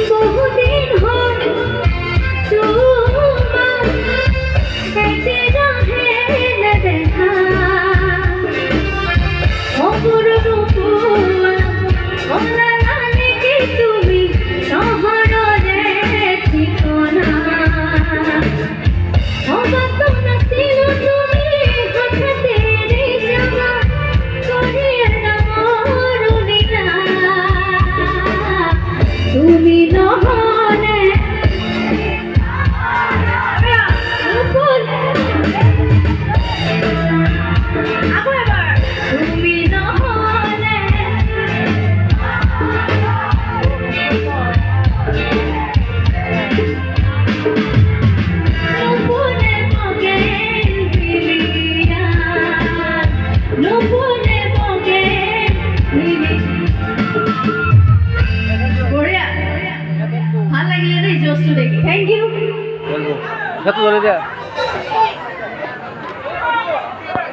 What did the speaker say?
বহুদিন হল তোমার কাছে রহে না দেখা অপূর্ব ওলা লাগে তুমি শহরে ঠিকানা অবাক না ছিল তুমি হঠাতে রে জামা করিয়া না মরুলিনা তুমি নহলে তুমি নহলে নুপুরে মগে ফিরিয়া নুপুরে মগে বড়িয়া ভাল লাগিলে রে জোসটো দেখি থ্যাংক ইউ বলবো যত ধরে যা